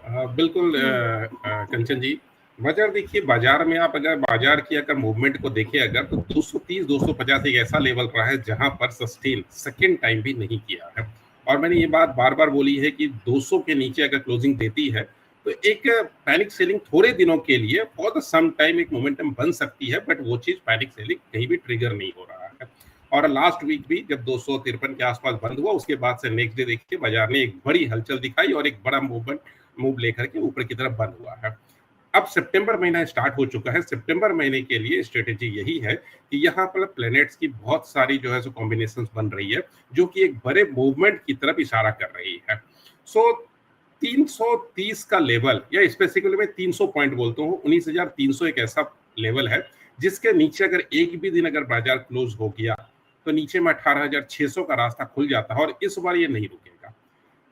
बिल्कुल हम्म। कंचन जी। बाजार देखिए, बाजार में आप अगर बाजार की अगर मूवमेंट को देखें अगर, तो 230 250 एक ऐसा लेवल रहा है जहां पर सस्टेन सेकेंड टाइम भी नहीं किया है। और मैंने ये बात बार बार बोली है कि 200 के नीचे अगर क्लोजिंग देती है तो एक पैनिक सेलिंग थोड़े दिनों के लिए फॉर द सम टाइम एक मोमेंटम बन सकती है, बट वो चीज पैनिक सेलिंग कहीं भी ट्रिगर नहीं हो रहा है। और लास्ट वीक भी जब 253 के आसपास बंद हुआ, उसके बाद से नेक्स्ट डे देखिए बाजार ने एक बड़ी हलचल दिखाई और एक बड़ा मूव लेकर के ऊपर की तरफ बंद हुआ है। अब सितंबर महीना स्टार्ट हो चुका है। सितंबर महीने के लिए स्ट्रेटेजी यही है कि यहाँ पर प्लैनेट्स की बहुत सारी जो है सो कॉम्बिनेशन बन रही है, जो कि एक बड़े मूवमेंट की तरफ इशारा कर रही है। सो 330 का लेवल, या स्पेसिफिकली मैं 300 पॉइंट बोलता हूँ, 19,300 एक ऐसा लेवल है जिसके नीचे अगर एक भी दिन अगर बाजार क्लोज हो गया तो नीचे में 18,600 का रास्ता खुल जाता है, और इस बार ये नहीं रुकेगा।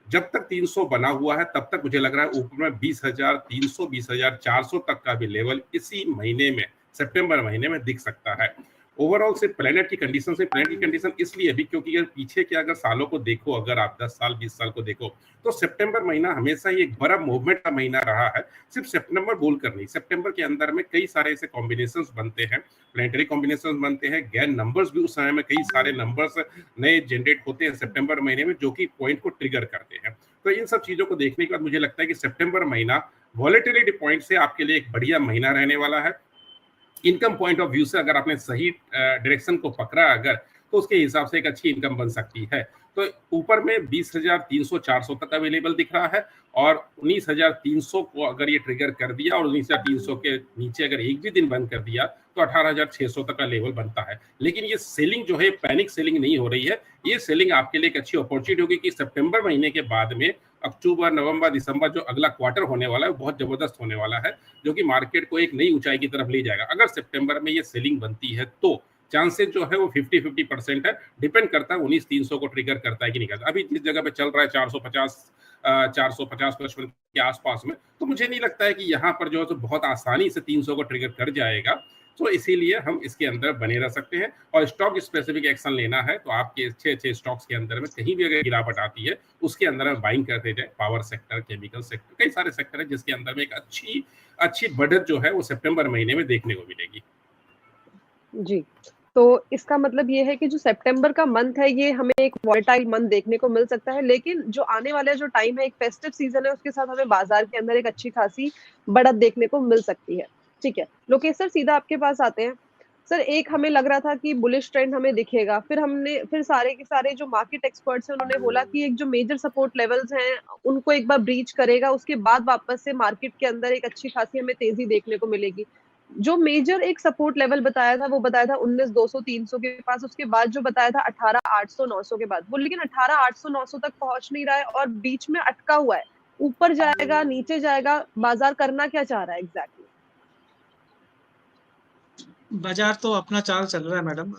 जब तक 300 बना हुआ है तब तक मुझे लग रहा है ऊपर में 20,300 20,400 तक का भी लेवल इसी महीने में, सितंबर महीने में दिख सकता है। ओवरऑल से प्लेनेट की कंडीशन इसलिए भी क्योंकि अगर पीछे के अगर सालों को देखो, अगर आप 10 साल 20 साल को देखो, तो सितंबर महीना हमेशा ही एक बड़ा मूवमेंट का महीना रहा है। सिर्फ सितंबर बोलकर नहीं, सितंबर के अंदर में कई सारे ऐसे कॉम्बिनेशंस बनते हैं, प्लेनेटरी कॉम्बिनेशंस बनते हैं, गैन नंबर्स भी उस समय में कई सारे नंबर्स नए जनरेट होते हैं सितंबर महीने में, जो कि पॉइंट को ट्रिगर करते हैं। तो इन सब चीजों को देखने के बाद मुझे लगता है कि सितंबर महीना वॉलेटिलिटी पॉइंट से आपके लिए एक बढ़िया महीना रहने वाला है। इनकम पॉइंट ऑफ व्यू से अगर आपने सही डायरेक्शन को पकड़ा अगर, तो उसके हिसाब से एक अच्छी इनकम बन सकती है। तो ऊपर में 20,300 400 तक अवेलेबल दिख रहा है, और 19,300 को अगर ये ट्रिगर कर दिया और 19,300 के नीचे अगर एक भी दिन बंद कर दिया तो 18,600 तक का लेवल बनता है। लेकिन ये सेलिंग जो है पैनिक सेलिंग नहीं हो रही है, ये सेलिंग आपके लिए एक अच्छी अपॉर्चुनिटी होगी कि सितंबर महीने के बाद में अक्टूबर नवंबर दिसंबर जो अगला क्वार्टर होने वाला है वो बहुत जबरदस्त होने वाला है, जो कि मार्केट को एक नई ऊंचाई की तरफ ले जाएगा। अगर सितंबर में ये सेलिंग बनती है तो चांसेस जो है वो 50-50% है। डिपेंड करता है 19,300 को ट्रिगर करता है कि नहीं करता। अभी जिस जगह पे चल रहा है 450-55 के आसपास में, तो मुझे नहीं लगता है कि यहाँ पर जो है तो बहुत आसानी से 300 को ट्रिगर कर जाएगा। तो इसीलिए हम इसके अंदर बने रह सकते हैं, और स्टॉक स्पेसिफिक एक्शन लेना है तो आपके अच्छे अच्छे स्टॉक्स के अंदर में कहीं भी अगर गिरावट आती है उसके अंदर में बाइंग करते जाए। पावर सेक्टर, केमिकल सेक्टर, कई सारे सेक्टर है जिसके अंदर में एक अच्छी अच्छी बढ़त जो है वो सितंबर महीने में देखने को मिलेगी। जी। तो इसका मतलब ये है कि जो सितंबर का मंथ है ये हमें एक वॉलेटाइल मंथ देखने को मिल सकता है, लेकिन जो आने वाला जो टाइम है, एक फेस्टिव सीजन है, उसके साथ हमें बाजार के अंदर एक अच्छी खासी बढ़त देखने को मिल सकती है। ठीक है, लोकेश सर सीधा आपके पास आते हैं। सर, एक हमें लग रहा था कि बुलिश ट्रेंड हमें दिखेगा, फिर सारे के सारे जो मार्केट एक्सपर्ट्स हैं उन्होंने बोला कि एक जो मेजर सपोर्ट लेवल्स हैं उनको एक बार ब्रीच करेगा, उसके बाद वापस से मार्केट के अंदर एक अच्छी खासी हमें तेजी देखने को मिलेगी। जो मेजर एक सपोर्ट लेवल बताया था वो बताया था 19,200 300 के पास, उसके बाद जो बताया था 18,800 900 के बाद वो, लेकिन 18,800 900 तक पहुंच नहीं रहा है और बीच में अटका हुआ है। ऊपर जाएगा नीचे जाएगा, बाजार करना क्या चाह रहा है एग्जैक्टली? बाजार तो अपना चाल चल रहा है मैडम।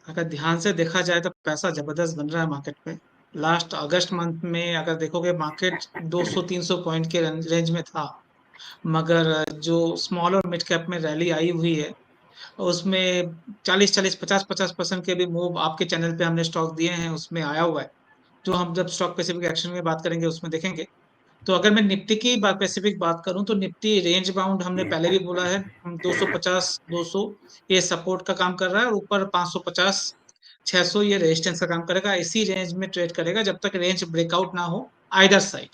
अगर ध्यान से देखा जाए तो पैसा जबरदस्त बन रहा है मार्केट में। लास्ट अगस्त मंथ में अगर देखोगे मार्केट 200-300 पॉइंट के रेंज में था, मगर जो स्मॉल और मिड कैप में रैली आई हुई है उसमें 40-40 50-50% के भी मूव आपके चैनल पे हमने स्टॉक दिए हैं उसमें आया हुआ है, जो हम जब स्टॉक स्पेसिफिक एक्शन में बात करेंगे उसमें देखेंगे। तो अगर मैं निफ्टी की बात स्पेसिफिक बात करूं तो निफ्टी रेंज बाउंड हमने पहले भी बोला है, 250 200 ये सपोर्ट का काम कर रहा है, और ऊपर 550 600 ये रेजिस्टेंस का काम करेगा। इसी रेंज में ट्रेड करेगा जब तक रेंज ब्रेकआउट ना हो आइदर साइड।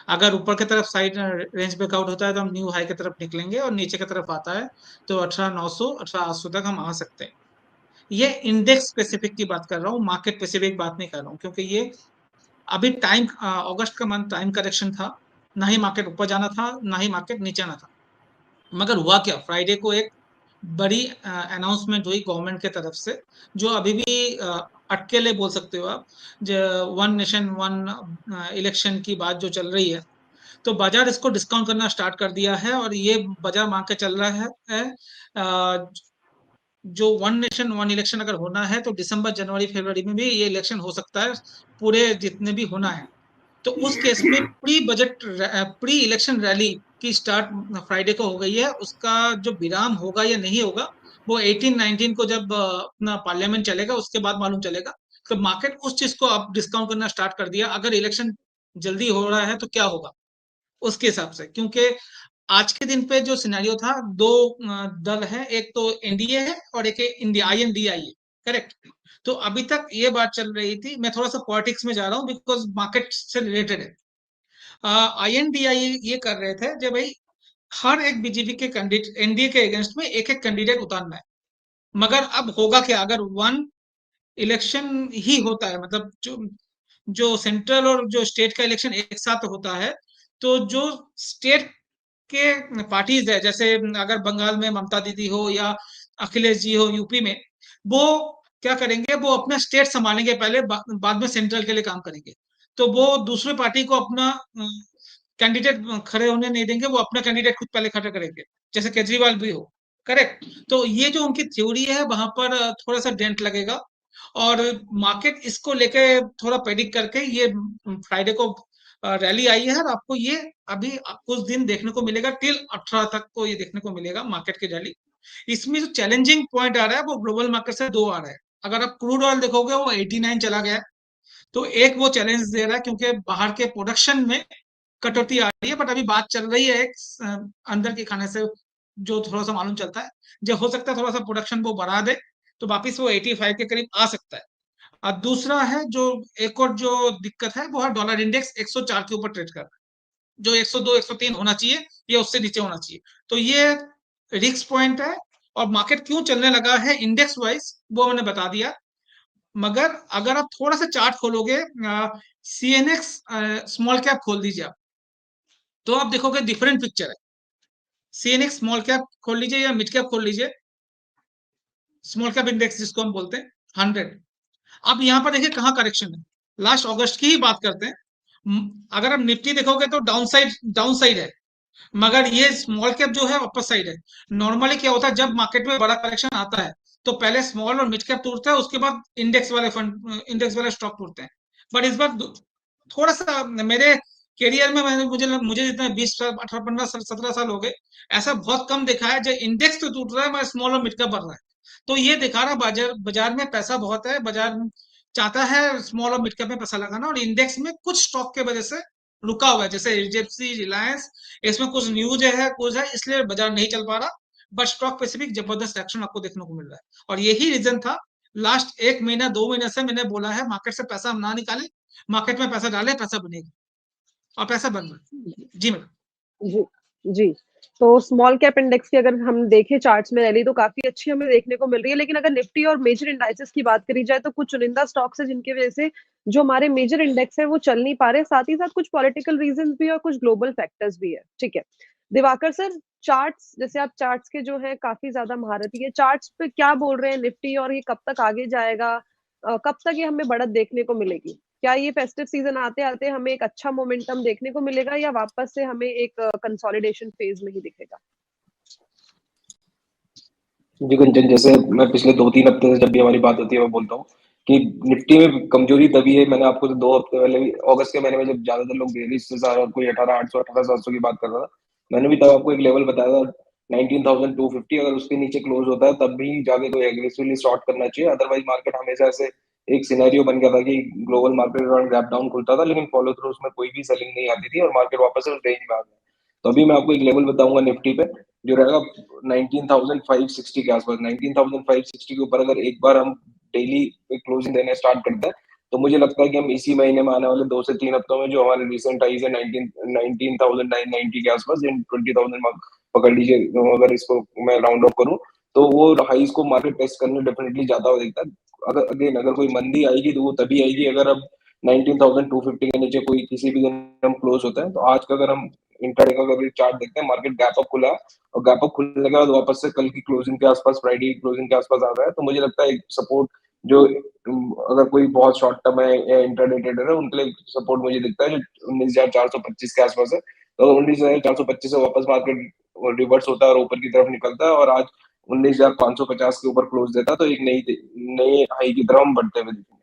अगर ऊपर की तरफ साइड रेंज ब्रेकआउट होता है तो हम न्यू हाई की तरफ निकलेंगे, और नीचे की तरफ आता है तो 18,900 18,800 तक हम आ सकते हैं। ये इंडेक्स स्पेसिफिक की बात कर रहा हूँ, मार्केट स्पेसिफिक बात नहीं कर रहा हूँ, क्योंकि ये अभी टाइम अगस्त का मंथ टाइम करेक्शन था, ना ही मार्केट ऊपर जाना था ना ही मार्केट नीचे आना था। मगर हुआ क्या, फ्राइडे को एक बड़ी अनाउंसमेंट हुई गवर्नमेंट की तरफ से, जो अभी भी अटकेले बोल सकते हो आप, जो वन नेशन वन इलेक्शन की बात जो चल रही है, तो बाजार इसको डिस्काउंट करना स्टार्ट कर दिया है। और ये बाजार मांग के चल रहा है अ, जो वन नेशन वन इलेक्शन अगर होना है तो दिसंबर जनवरी फरवरी में भी ये इलेक्शन हो सकता है, पूरे जितने भी होना है। तो उस केस में प्री इलेक्शन रैली की स्टार्ट फ्राइडे को हो गई है। उसका जो विराम होगा या नहीं होगा वो 18-19 को जब अपना पार्लियामेंट चलेगा उसके बाद मालूम चलेगा। तो मार्केट उस चीज को अब डिस्काउंट करना स्टार्ट कर दिया। अगर इलेक्शन जल्दी हो रहा है तो क्या होगा, उसके हिसाब से, क्योंकि आज के दिन पे जो सिनेरियो था, दो दल है, एक तो एनडीए है और एक है इंडिया INDI है, करेक्ट। तो अभी तक ये बात चल रही थी, मैं थोड़ा सा पॉलिटिक्स में जा रहा हूँ बिकॉज मार्केट से रिलेटेड है। INDI ये कर रहे थे जब भाई हर एक बीजेपी के कैंडिडेट एनडीए के अगेंस्ट में एक एक कैंडिडेट उतारना है। मगर अब होगा क्या, अगर वन इलेक्शन ही होता है, मतलब जो जो सेंट्रल और जो स्टेट का इलेक्शन एक साथ होता है, तो जो स्टेट के पार्टीज है, जैसे अगर बंगाल में ममता दीदी हो या अखिलेश जी हो यूपी में, वो क्या करेंगे, वो अपना स्टेट संभालेंगे पहले, बाद में सेंट्रल के लिए काम करेंगे। तो वो दूसरे पार्टी को अपना कैंडिडेट खड़े होने नहीं देंगे, वो अपना कैंडिडेट खुद पहले खड़ा करेंगे, जैसे केजरीवाल भी हो, करेक्ट। तो ये जो उनकी थ्योरी है, वहां पर थोड़ा सा डेंट लगेगा, और मार्केट इसको लेके थोड़ा प्रेडिक्ट करके ये फ्राइडे को रैली आई है, और आपको ये अभी कुछ दिन देखने को मिलेगा, टिल 18 तक को ये देखने को मिलेगा मार्केट की रैली। इसमें जो चैलेंजिंग पॉइंट आ रहा है वो ग्लोबल मार्केट से दो आ रहा है। अगर आप क्रूड ऑयल देखोगे वो 89 चला गया है, तो एक वो चैलेंज दे रहा है, क्योंकि बाहर के प्रोडक्शन में कटौती आ रही है। बट अभी बात चल रही है एक अंदर के खाने से जो थोड़ा सा मालूम चलता है, जो हो सकता है थोड़ा सा प्रोडक्शन वो बढ़ा दे, तो वापिस वो 85 के करीब आ सकता है। और दूसरा है जो एक और जो दिक्कत है, वो है डॉलर इंडेक्स 104 के ऊपर ट्रेड कर रहा है, जो 102 103 होना चाहिए, ये उससे नीचे होना चाहिए। तो ये रिस्क पॉइंट है। और मार्केट क्यों चलने लगा है इंडेक्स वाइज, वो मैंने बता दिया। मगर अगर आप थोड़ा सा चार्ट खोलोगे, CNX स्मॉल कैप खोल दीजिए आप, तो आप देखोगे डिफरेंट पिक्चर है। CNX स्मॉल कैप खोल लीजिए या मिड कैप खोल लीजिए, स्मॉल कैप इंडेक्स जिसको हम बोलते हैं 100। अब यहाँ पर देखिए कहाँ करेक्शन है, लास्ट अगस्त की ही बात करते हैं। अगर आप निफ्टी देखोगे तो डाउन साइड है, मगर ये स्मॉल कैप जो है अपर साइड है। नॉर्मली क्या होता है, जब मार्केट में बड़ा करेक्शन आता है, तो पहले स्मॉल और मिड कैप टूटता है, उसके बाद इंडेक्स वाले स्टॉक टूटते हैं। बट इस बार थोड़ा सा मेरे करियर में मैंने मुझे जितने 20 18 15 17 साल हो गए, ऐसा बहुत कम देखा है जो इंडेक्स तो टूट रहा है मगर स्मॉल और मिड कैप बढ़ रहा है। तो ये दिखा रहा बाजार बाजार में पैसा बहुत है, बाजार चाहता है स्मॉल और मिड कैप में पैसा लगाना, और इंडेक्स में कुछ स्टॉक के वजह से रुका हुआ है, जैसे एचडीएफसी, रिलायंस, इसमें कुछ न्यूज है, कुछ है, इसलिए बाजार नहीं चल पा रहा। बट स्टॉक स्पेसिफिक जबरदस्त एक्शन आपको देखने को मिल रहा है, और यही रीजन था लास्ट 1 महीना 2 महीने से मैंने बोला है, मार्केट से पैसा हम ना निकाले, मार्केट में पैसा डाले, पैसा बनेगा, और पैसा बन रहा है। जी मैडम। जी, जी। तो स्मॉल कैप इंडेक्स की अगर हम देखें चार्ट्स में रैली तो काफ़ी अच्छी हमें देखने को मिल रही है। लेकिन अगर निफ्टी और मेजर इंडाइसेस की बात करी जाए तो कुछ चुनिंदा स्टॉक्स हैं जिनकी वज़ह से जो हमारे मेजर इंडेक्स हैं वो चल नहीं पा रहे। साथ ही साथ कुछ पॉलिटिकल रीज़न्स भी हैं और कुछ ग्लोबल फैक्टर्स भी हैं। ठीक है। दिवाकर सर, चार्ट्स जैसे आप चार्ट्स के जो हैं काफ़ी ज़्यादा महारथी हैं। चार्ट्स पे क्या बोल रहे हैं निफ्टी और ये कब तक आगे जाएगा? कब तक ये हमें बढ़त देखने को मिलेगी? क्या ये फेस्टिव सीजन आते-आते हमें एक अच्छा मोमेंटम देखने को मिलेगा या वापस से हमें एक कंसोलिडेशन फेज में ही दिखेगा? जी गुंजन, जैसे मैं पिछले 2-3 हफ्ते से जब भी हमारी बात होती है मैं बोलता हूँ कि निफ्टी में कमजोरी तभी है। मैंने आपको 2 हफ्ते पहले भी अगस्त के महीने में जब ज्यादातर लोग डेली से और कोई 18,800 18,700 की बात कर रहा था, मैंने भी तब आपको एक लेवल बताया था 19,250। अगर उसके नीचे क्लोज होता है तब भी जाके कोई एग्रेसिवली शॉर्ट करना चाहिए, अदरवाइज मार्केट हमेशा ऐसे एक सिनेरियो बन गया था कि ग्लोबल मार्केट गैप डाउन खुलता था लेकिन फॉलो थ्रू उसमें कोई भी सेलिंग नहीं आती थी और मार्केट वापस से उस रेंज में आ गया। तो अभी मैं आपको एक लेवल बताऊंगा निफ्टी पे जो रहेगा 19,560 के आसपास। 19,560 के ऊपर अगर एक बार हम डेली क्लोजिंग देने स्टार्ट करते हैं तो मुझे लगता है कि हम इसी महीने में आने वाले 2 से 3 हफ्तों में जो हमारे रिसेंट हाईज है 19,990 के आसपास, 20,000 पकड़ लीजिए, अगर इसको मैं राउंड ऑफ करूं तो वो हाईज को मार्केट टेस्ट करने डेफिनेटली जाता हुआ दिखता है। अगर कोई मंदी आएगी तो वो तभी आएगी अगर अब 19,250 के नीचे कोई किसी भी दिन हम क्लोज होता है। तो आज का अगर हम इंट्राडे का अगर चार्ट देखते हैं, मार्केट गैप अप खुला है और गैप अप खुलने के बाद वापस से कल की क्लोजिंग के आसपास, फ्राइडे की क्लोजिंग के आसपास आ रहा है। तो मुझे लगता है एक सपोर्ट जो अगर कोई बहुत शॉर्ट टर्म है या इंट्राडे ट्रेडर है उनके लिए सपोर्ट मुझे दिखता है जो 19,425 के आसपास है। तो 19,425 से वापस मार्केट रिवर्स होता है और ऊपर की तरफ निकलता है और आज 19,550 के ऊपर क्लोज देता है, तो एक नई हाई की तरफ हम बढ़ते हुए दिखेंगे।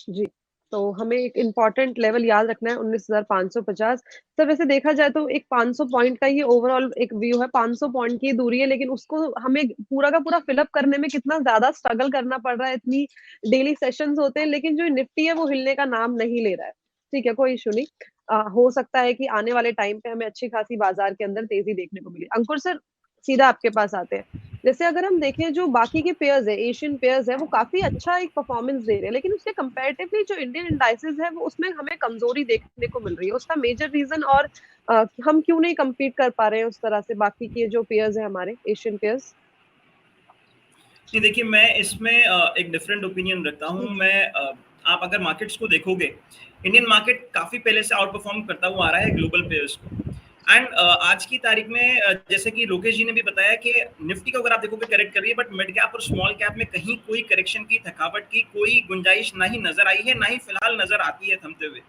जी, तो हमें एक इम्पोर्टेंट लेवल याद रखना है 19,550। सर वैसे देखा जाए तो एक 500 पॉइंट का ही ओवरऑल एक व्यू है, 500 पॉइंट की दूरी है, लेकिन उसको हमें पूरा का पूरा फिल अप करने में कितना ज़्यादा स्ट्रगल करना पड़ रहा है। इतनी डेली सेशंस होते हैं, लेकिन जो निफ्टी है वो हिलने का नाम नहीं ले रहा है। ठीक है, कोई इश्यू नहीं। हो सकता है कि आने वाले टाइम पे हमें अच्छी खासी बाजार के अंदर तेजी देखने को मिले। अंकुर सर, सीधा आपके पास आते हैं। जैसे अगर हम देखें जो बाकी के पेयर्स है, एशियन पेयर्स है, वो काफी अच्छा एक परफॉर्मेंस दे रहे हैं, लेकिन उसके कंपैरेटिवली जो इंडियन इंडाइसेस है वो उसमें हमें कमजोरी देखने को मिल रही है। उसका मेजर रीजन और हम क्यों नहीं कम्पीट कर पा रहे हैं उस तरह से बाकी के जो पेयर्स है हमारे एशियन पेयर्स? नहीं, देखिए मैं इसमें एक डिफरेंट ओपिनियन रखता हूँ। आप अगर मार्केट्स को देखोगे, इंडियन मार्केट काफी पहले से आउट परफॉर्म करता हुआ आ रहा है ग्लोबल पेयर्स को। एंड आज की तारीख में जैसे कि लोकेश जी ने भी बताया कि निफ्टी को अगर आप देखोगे करेक्ट कर रही है, बट मिड कैप और स्मॉल कैप में कहीं कोई करेक्शन की, थकावट की कोई गुंजाइश ना ही नजर आई है, ना ही फिलहाल नजर आती है थमते हुए।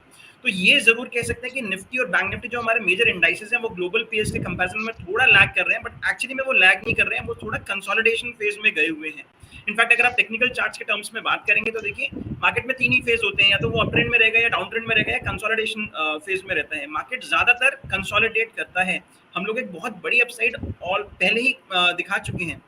तो ये जरूर कह सकते हैं कि निफ्टी और बैंक निफ्टी जो हमारे मेजर इंडाइसेस हैं वो ग्लोबल पेयर्स के कंपैरिजन में थोड़ा लैग कर रहे हैं, बट एक्चुअली में वो लैग नहीं कर रहे हैं, वो थोड़ा कंसोलिडेशन फेज में गए हुए हैं। इनफैक्ट अगर आप टेक्निकल चार्ट्स के टर्म्स में बात करेंगे तो देखिए मार्केट में 3 ही फेज होते हैं, या तो वो अप ट्रेंड में रहेगा, या डाउन ट्रेंड में रहेगा, या कंसोलिडेशन फेज में रहता है। मार्केट ज्यादातर कंसोलिडेट करता है। हम लोग एक बहुत बड़ी अपसाइड और पहले ही दिखा चुके हैं।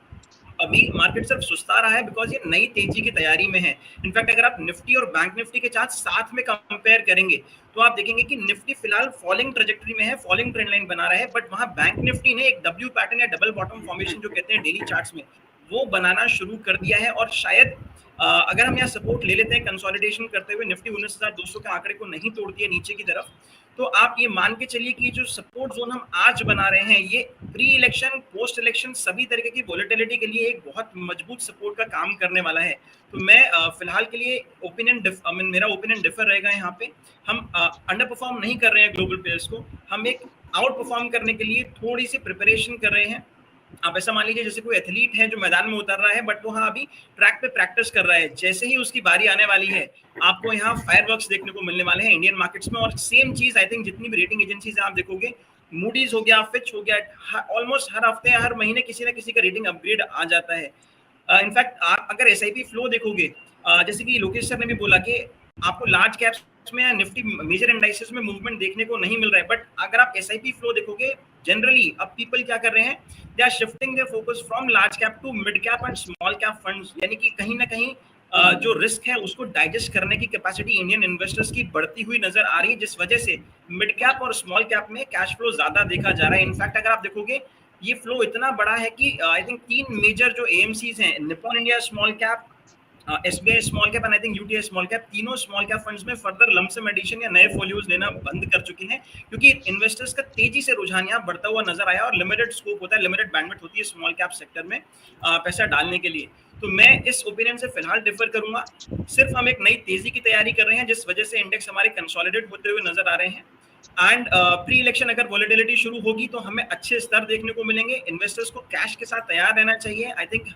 अभी मार्केट सिर्फ सुस्ता रहा है बिकॉज ये नई तेजी की तैयारी में है। इनफैक्ट अगर आप निफ्टी और बैंक निफ्टी के चार्ट साथ में कंपेयर करेंगे तो आप देखेंगे कि निफ्टी फिलहाल फॉलिंग ट्रेजेक्टरी में है, फॉलिंग ट्रेंड लाइन बना रहा है, बट वहां बैंक निफ्टी ने एक डब्ल्यू पैटर्न या डबल बॉटम फॉर्मेशन जो कहते हैं डेली चार्ट्स में, वो बनाना शुरू कर दिया है। और शायद अगर हम यहाँ सपोर्ट ले लेते हैं कंसोलिडेशन करते हुए, निफ्टी 19,200 के आंकड़े को नहीं तोड़ती है नीचे की तरफ, तो आप ये मान के चलिए कि जो सपोर्ट जोन हम आज बना रहे हैं ये प्री इलेक्शन, पोस्ट इलेक्शन सभी तरीके की वोलेटिलिटी के लिए एक बहुत मजबूत सपोर्ट का काम करने वाला है। तो मैं फिलहाल के लिए मेरा ओपिनियन डिफर रहेगा यहाँ पे। हम अंडर परफॉर्म नहीं कर रहे हैं ग्लोबल पेयर्स को, हम एक आउट परफॉर्म करने के लिए थोड़ी सी प्रिपरेशन कर रहे हैं। आप ऐसा मान लीजिए जैसे कोई एथलीट है जो मैदान में उतर रहा है, बट वो हाँ अभी ट्रैक पे प्रैक्टिस कर रहा है, जैसे ही उसकी बारी आने वाली है आपको यहाँ फायरवर्क्स देखने को मिलने वाले हैं इंडियन मार्केट्स में। और सेम चीज आई थिंक जितनी भी रेटिंग एजेंसीज आप देखोगे, मूडीज हो गया, फिच हो गया, ऑलमोस्ट हर हफ्ते हर महीने किसी ना किसी का रेटिंग अपग्रेड आ जाता है। इनफैक्ट आप अगर एसआईपी फ्लो देखोगे, जैसे कि लोकेश सर ने भी बोला कि आपको लार्ज कैप्स में या निफ्टी मेजर इंडाइसेस में मूवमेंट देखने को नहीं मिल रहा है, बट अगर आप एसआईपी फ्लो देखोगे जनरली अब पीपल क्या कर रहे हैं, they are shifting their focus from large cap to mid cap and small cap funds. यानी कि कहीं ना कहीं जो रिस्क है उसको डाइजेस्ट करने की कैपेसिटी इंडियन इन्वेस्टर्स की बढ़ती हुई नजर आ रही है, जिस वजह से मिड कैप और स्मॉल कैप में कैश फ्लो ज्यादा देखा जा रहा है। इनफैक्ट अगर आप देखोगे ये फ्लो इतना बड़ा है कि आई थिंक 3 मेजर जो एएमसीज हैं, Nippon India small cap, SBI small cap and I think UTI small cap, तीनों स्मॉल कैप फंड्स में फर्दर लमसम एडिशन या नए फोलियोज लेना बंद कर चुके हैं, क्योंकि इन्वेस्टर्स का तेजी से रुझान यहाँ बढ़ता हुआ नजर आया और लिमिटेड स्कोप होता है, लिमिटेड बैंडविड्थ होती है स्मॉल कैप सेक्टर में पैसा डालने के लिए। तो मैं इस ओपिनियन से फिलहाल डिफर करूंगा। सिर्फ हम एक नई तेजी की तैयारी कर रहे हैं जिस वजह से इंडेक्स हमारे कंसोलिडेट होते हुए नजर आ रहे हैं। एंड प्री इलेक्शन अगर वॉलेटिलिटी शुरू होगी तो हमें अच्छे स्तर देखने को मिलेंगे। इन्वेस्टर्स को कैश के साथ तैयार रहना चाहिए। आई थिंक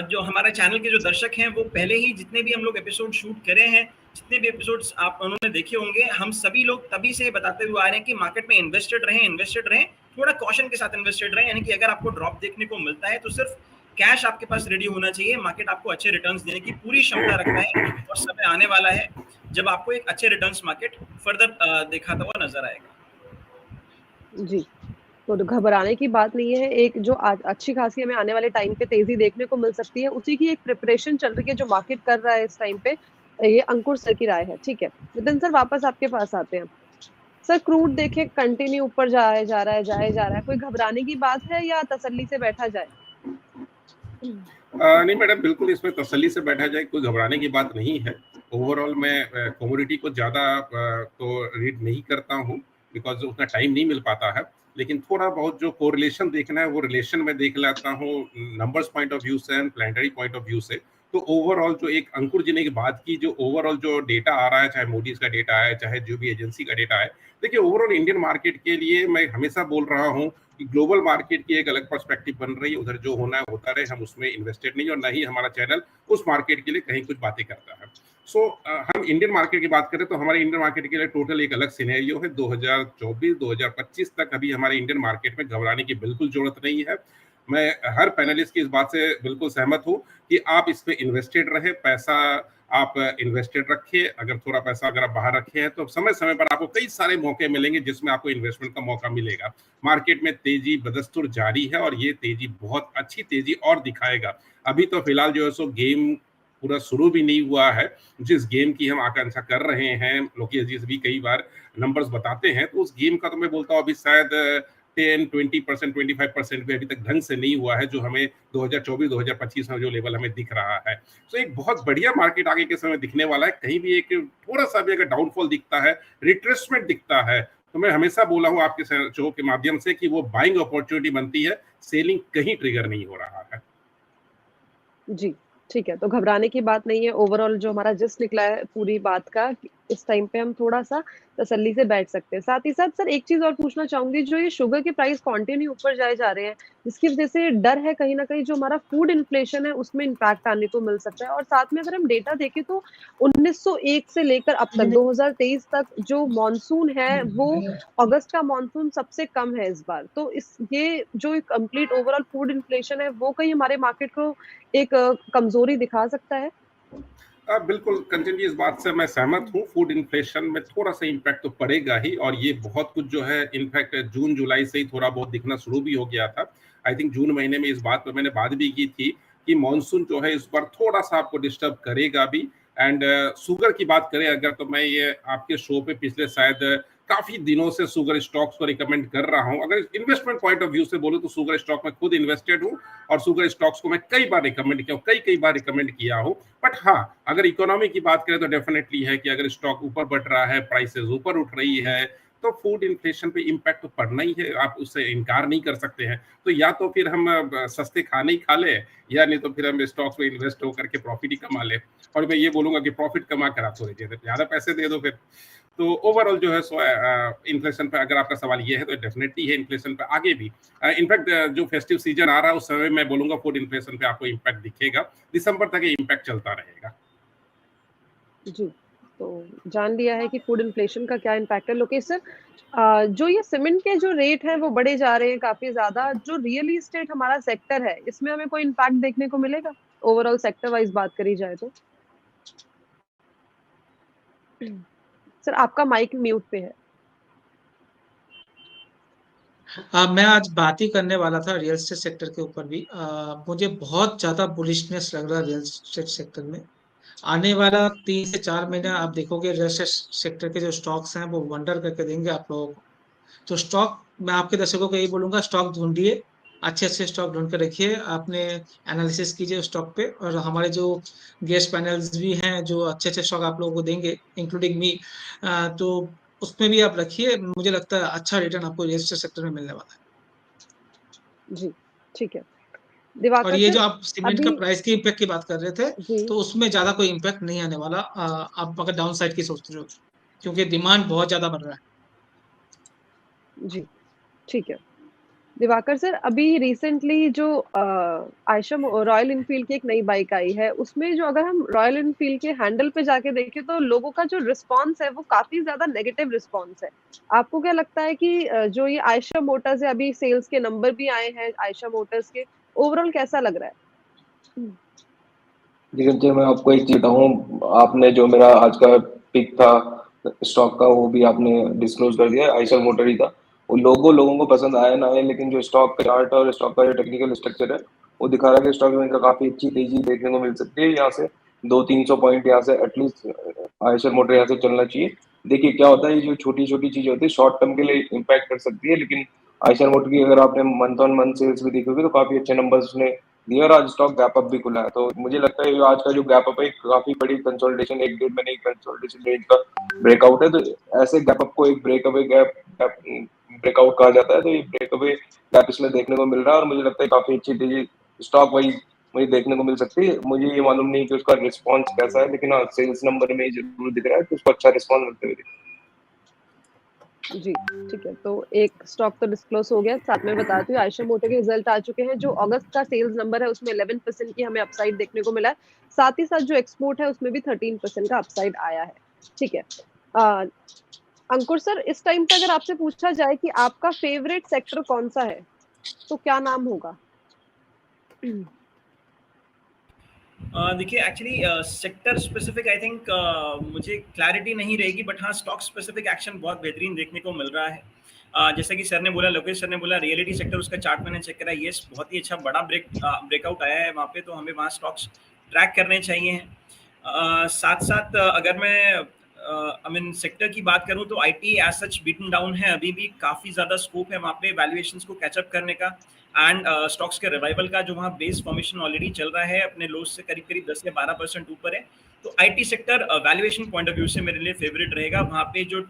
जो हमारे चैनल के जो दर्शक हैं वो पहले ही जितने भी हम लोग एपिसोड शूट करे हैं, जितने भी एपिसोड्स आप उन्होंने देखे होंगे, हम सभी लोग तभी से बताते हुए आ रहे हैं कि मार्केट में इन्वेस्टेड रहें, थोड़ा कॉशन के साथ इन्वेस्टेड रहें। यानी कि अगर आपको ड्रॉप देखने को मिलता है तो सिर्फ कैश आपके पास रेडी होना चाहिए। मार्केट आपको अच्छे रिटर्न्स देने की पूरी क्षमता रखता है और समय आने वाला है जब आपको एक अच्छे रिटर्न्स मार्केट फर्दर दिखाता हुआ नजर आएगा। जी, तो घबराने की बात नहीं है। एक जो अच्छी खासी हमें आने वाले टाइम पे तेजी देखने को मिल सकती है, उसी की एक प्रिपरेशन चल रही है जो मार्केट कर रहा है इस टाइम पे। ये अंकुर सर की राय है, ठीक है। नितिन सर वापस आपके पास आते हैं। सर क्रूड देखे कंटिन्यू ऊपर जाए जा रहा है, कोई घबराने की बात है या तसल्ली से बैठा जाए? नहीं मैडम, बिल्कुल इसमें तसल्ली से बैठा जाए, कोई घबराने की बात नहीं है। ओवरऑल मैं कमोडिटी को ज़्यादा तो रीड नहीं करता हूँ बिकॉज उतना टाइम नहीं मिल पाता है, लेकिन थोड़ा बहुत जो कोरिलेशन देखना है वो रिलेशन में देख लेता हूँ नंबर्स पॉइंट ऑफ व्यू से and planetary point of view से। तो ओवरऑल जो एक अंकुर जी ने बात की, जो ओवरऑल जो डेटा आ रहा है, चाहे मोडीज का डेटा है, चाहे जो भी एजेंसी का डेटा है, देखिए ओवरऑल इंडियन मार्केट के लिए मैं हमेशा बोल रहा हूँ कि ग्लोबल मार्केट की एक अलग पर्सपेक्टिव बन रही है। उधर जो होना है होता रहे, हम उसमें इन्वेस्टेड नहीं और ना ही हमारा चैनल उस मार्केट के लिए कहीं कुछ बातें करता है। हम इंडियन मार्केट की बात करें तो हमारे इंडियन मार्केट के लिए टोटल एक अलग सिनेरियो है। 2024-2025 तक अभी हमारे इंडियन मार्केट में घबराने की बिल्कुल जरूरत नहीं है। मैं हर पैनलिस्ट की इस बात से बिल्कुल सहमत हूँ कि आप इस पे इन्वेस्टेड रहे, पैसा आप इन्वेस्टेड रखिए। अगर थोड़ा पैसा अगर आप बाहर रखे हैं तो समय समय पर आपको कई सारे मौके मिलेंगे जिसमें आपको इन्वेस्टमेंट का मौका मिलेगा। मार्केट में तेजी बदस्तूर जारी है और ये तेजी बहुत अच्छी तेजी और दिखाएगा। अभी तो फिलहाल जो है सो गेम पूरा शुरू भी नहीं हुआ है। जिस गेम की हम आकांक्षा कर रहे हैं, लोकेश जी से भी कई बार नंबर्स बताते हैं, तो उस गेम का तो मैं बोलता हूँ अभी शायद 10-20%, 25% भी अभी तक ढंग से नहीं हुआ है, जो हमें 2024-2025 में जो लेवल हमें दिख रहा है। तो एक बहुत बढ़िया मार्केट आगे के समय दिखने वाला है। कहीं भी एक थोड़ा सा भी अगर डाउनफॉल दिखता है, रिट्रेसमेंट दिखता है, तो मैं हमेशा बोला हूँ आपके शो के माध्यम से कि वो बाइंग अपॉर्चुनिटी बनती है, सेलिंग कहीं ट्रिगर नहीं हो रहा है। जी, ठीक है, तो घबराने की बात नहीं है। ओवरऑल जो हमारा जिस्ट निकला है पूरी बात का, कि इस टाइम पे हम थोड़ा-सा तसल्ली से बैठ सकते हैं। साथ ही साथ सर एक चीज़ और पूछना चाहूँगी, जो ये शुगर के प्राइस कंटिन्यू ऊपर जाए जा रहे हैं, जिसकी वज़ह से डर है कहीं न कहीं जो हमारा फूड इन्फ्लेशन है उसमें इम्पैक्ट आने को मिल सकता है। और साथ में अगर हम डेटा देखें तो 1901 से लेकर अब तक 2023 तक जो मानसून है, वो अगस्त का मानसून सबसे कम है इस बार। तो इस ये जो कंप्लीट ओवरऑल फूड इन्फ्लेशन है, वो कहीं हमारे मार्केट को एक कमजोरी दिखा सकता है? बिल्कुल कंचन जी, इस बात से मैं सहमत हूँ। फूड इन्फ्लेशन में थोड़ा सा इम्पैक्ट तो पड़ेगा ही, और ये बहुत कुछ जो है इनफैक्ट जून जुलाई से ही थोड़ा बहुत दिखना शुरू भी हो गया था। आई थिंक जून महीने में इस बात पर मैंने बात भी की थी कि मॉनसून जो है इस बार थोड़ा सा आपको डिस्टर्ब करेगा भी। एंड शुगर की बात करें अगर, तो मैं ये आपके शो पे पिछले शायद काफी दिनों से शुगर स्टॉक्स को रिकमेंड कर रहा हूं। अगर इन्वेस्टमेंट पॉइंट ऑफ व्यू से बोलूं तो शुगर स्टॉक में खुद इन्वेस्टेड हूं, और शुगर स्टॉक्स को मैं कई बार रिकमेंड किया हूं, कई बार रिकमेंड किया हूं। बट हाँ, अगर इकोनॉमी की बात करें तो डेफिनेटली है कि अगर स्टॉक ऊपर बढ़ रहा है, प्राइसेस ऊपर उठ रही है, तो फूड इन्फ्लेशन पे इम्पैक्ट तो पड़ना ही है, आप उससे इनकार नहीं कर सकते हैं। तो या तो फिर हम सस्ते खाने ही खा ले, या नहीं तो फिर हम स्टॉक्स में इन्वेस्ट होकर के प्रॉफिट ही कमा ले। और मैं ये बोलूंगा कि प्रॉफिट कमा कर आप थोड़ी देर ज्यादा पैसे दे दो फिर। तो ओवरऑल जो है सो इन्फ्लेशन पे अगर आपका सवाल ये है तो डेफिनेटली है इन्फ्लेशन पे आगे भी। इनफैक्ट जो फेस्टिव सीजन आ रहा है उस समय मैं बोलूंगा फूड इन्फ्लेशन पे आपको इम्पैक्ट दिखेगा, दिसंबर तक ये इम्पैक्ट चलता रहेगा। जी, तो जान लिया है कि फूड इन्फ्लेशन का क्या इम्पैक्ट है। लोकेश सर, जो ये सीमेंट के जो रेट हैं वो बढ़े जा रहे हैं काफ़ी ज़्यादा, जो रियल एस्टेट हमारा सेक्टर है, इसमें हमें कोई इम्पैक्ट देखने को मिलेगा? ओवरऑल सेक्टर वाइज़ बात करी जाए तो? सर आपका माइक म्यूट पे है। मैं आज बात ही करने वाला था रियल एस्टेट सेक्टर के ऊपर भी। मुझे बहुत ज्यादा बुलिशनेस लग रहा है रियल एस्टेट सेक्टर में। आने वाला 3 से 4 महीना आप देखोगे रियल एस्टेट सेक्टर के जो स्टॉक्स हैं वो वंडर करके देंगे आप लोगों को। तो स्टॉक, मैं आपके दर्शकों को यही बोलूंगा, स्टॉक ढूंढिए, अच्छे अच्छे स्टॉक ढूंढ के रखिए, आपने एनालिसिस कीजिए स्टॉक पे। और हमारे जो गेस्ट पैनल्स भी हैं जो अच्छे अच्छे स्टॉक आप लोगों को देंगे, इंक्लूडिंग मी, तो उसमें भी आप रखिए। मुझे लगता है अच्छा रिटर्न आपको रियल एस्टेट सेक्टर में मिलने वाला है। जी, ठीक है। और दिवाकर ये सर, जो आप सीमेंट का अभी प्राइस की इम्पैक्ट की बात कर रहे थे, जी, तो उसमें ज्यादा कोई इम्पैक्ट नहीं आने वाला, आप अगर डाउन साइड की सोच रहे हो, क्योंकि डिमांड बहुत ज्यादा बढ़ रहा है। जी, ठीक है। दिवाकर सर, अभी रिसेंटली जो आयशा रॉयल एनफील्ड की एक नई बाइक आई है, उसमें जो अगर हम रॉयल एनफील्ड के हैंडल पे जाके देखें तो लोगों का जो रिस्पॉन्स है वो काफ़ी ज़्यादा नेगेटिव रिस्पॉन्स है। आपको क्या लगता है कि जो ये आयशा मोटर्स है, अभी सेल्स के नंबर भी आए हैं आयशा मोटर्स के, ओवरऑल कैसा लग रहा है? जी जी, मैं आपको एक चीज बताऊँ, आपने जो मेरा आज का पिक था स्टॉक का वो भी आपने डिस्क्लोज कर दिया, आइशर मोटर ही था। वो लोगों को पसंद आया ना आए, लेकिन जो स्टॉक का चार्ट और स्टॉक का जो टेक्निकल स्ट्रक्चर है वो दिखा रहा है कि स्टॉक में इनका काफी अच्छी तेजी देखने को मिल सकती है। यहाँ से 200-300 पॉइंट यहाँ से एटलीस्ट आइशर मोटर यहाँ से चलना चाहिए। देखिए क्या होता है, ये जो छोटी छोटी चीज होती है शॉर्ट टर्म के लिए इम्पैक्ट कर सकती है, लेकिन आइशर मोटर की अगर आपने मंथ ऑन मंथ सेल्स भी देखोगे तो काफी अच्छे नंबर्स उसने दिए, और आज स्टॉक गैप अप भी खुला है। तो मुझे लगता है आज का जो गैप अप है काफी बड़ी कंसोलिडेशन, 1-1.5 महीने की कंसोलिडेशन रेंज का ब्रेकआउट है। तो ऐसे गैप अप को एक ब्रेकअवे गैप ब्रेकआउट कहा जाता है। तो ये ब्रेकअवे गैप इसमें देखने को मिल रहा है, और मुझे लगता है काफी अच्छी तेजी स्टॉक वाइज मुझे देखने को मिल सकती है। मुझे ये मालूम नहीं कि उसका रिस्पॉन्स कैसा है, लेकिन हाँ सेल्स नंबर में जरूर दिख रहा है कि उसको अच्छा रिस्पॉन्स मिलते हुए। जी, ठीक है। तो एक स्टॉक तो डिस्क्लोज़ हो गया, साथ में बताती हूँ आयशा मोटर के रिज़ल्ट आ चुके हैं। जो अगस्त का सेल्स नंबर है उसमें 11% की हमें अपसाइड देखने को मिला है। साथ ही साथ जो एक्सपोर्ट है उसमें भी 13% का अपसाइड आया है। ठीक है। अ, अंकुर सर, इस टाइम पे अगर आपसे पूछा जाए कि आपका फ़ेवरेट सेक्टर कौन-सा है, तो क्या नाम होगा? देखिए actually sector specific I think मुझे क्लैरिटी नहीं रहेगी, बट हाँ स्टॉक स्पेसिफिक एक्शन बहुत बेहतरीन देखने को मिल रहा है। जैसा कि सर ने बोला, लोकेश सर ने बोला रियलिटी सेक्टर, उसका चार्ट मैंने चेक करा, येस बहुत ही अच्छा बड़ा ब्रेकआउट आया है वहाँ पे, तो हमें वहाँ स्टॉक्स ट्रैक करने चाहिए। साथ साथ अगर मैं सेक्टर की बात करूं तो IT as such beaten down है, अभी भी काफ़ी ज़्यादा स्कोप है वहाँ पे वैल्यूएशंस को कैचअप करने का एंड स्टॉक्स के रिवाइवल का, जो वहाँ बेस फॉर्मेशन ऑलरेडी चल रहा है अपने लोज से करीब करीब 10 से 12% ऊपर है। तो IT sector valuation point of view से मेरे लिए फेवरेट रहेगा। वहाँ पे जो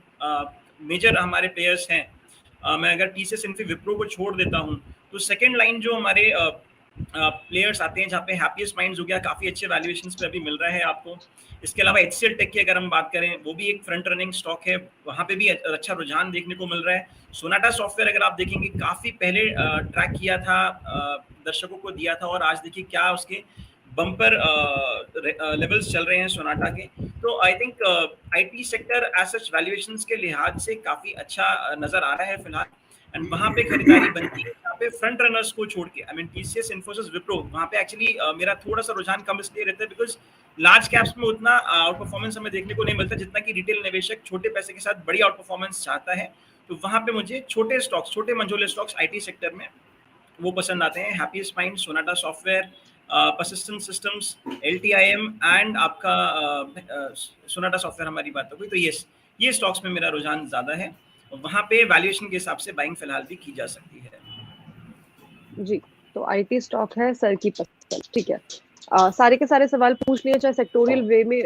मेजर हमारे प्लेयर्स हैं, मैं अगर टीसीएस इन्फी विप्रो को छोड़ देता हूँ तो सेकेंड लाइन जो हमारे प्लेयर्स आते हैं, जहाँ पे हैप्पीएस्ट माइंड्स हो गया, काफ़ी अच्छे वैल्यूएशंस पे अभी मिल रहा है आपको। इसके अलावा एचसीएल टेक की अगर हम बात करें, वो भी एक फ्रंट रनिंग स्टॉक है, वहाँ पे भी अच्छा रुझान देखने को मिल रहा है। सोनाटा सॉफ्टवेयर अगर आप देखेंगे, काफ़ी पहले ट्रैक किया था, दर्शकों को दिया था, और आज देखिए क्या उसके बम्पर लेवल्स चल रहे हैं सोनाटा के। तो I think IT sector as such valuations के लिहाज से काफ़ी अच्छा नज़र आ रहा है फिलहाल, एंड वहाँ पे खरीदारी बनती है यहाँ पे फ्रंट रनर्स को छोड़ के। I mean TCS, Infosys, Wipro, वहाँ पे एक्चुअली मेरा थोड़ा सा रुझान कम इसलिए रहता है बिकॉज लार्ज कैप्स में उतना आउट परफॉर्मेंस हमें देखने को नहीं मिलता जितना कि रिटेल निवेशक छोटे पैसे के साथ बड़ी आउट परफॉर्मेंस चाहता है। तो वहाँ पे मुझे छोटे स्टॉक्स, छोटे मंझोले स्टॉक्स आईटी सेक्टर में वो पसंद आते हैं। Happiest mind, Sonata software, persistent systems, एलटीआईएम and आपका सोनाटा सॉफ्टवेयर हमारी बात हो गई। तो ये स्टॉक्स में मेरा रुझान ज़्यादा है, वहाँ पे वैल्यूएशन के हिसाब से बाइंग फिलहाल भी की जा सकती है। जी, तो आईटी स्टॉक है सर की पसंद, ठीक है। सारे के सारे सवाल पूछ लिए, चाहे सेक्टोरियल वे में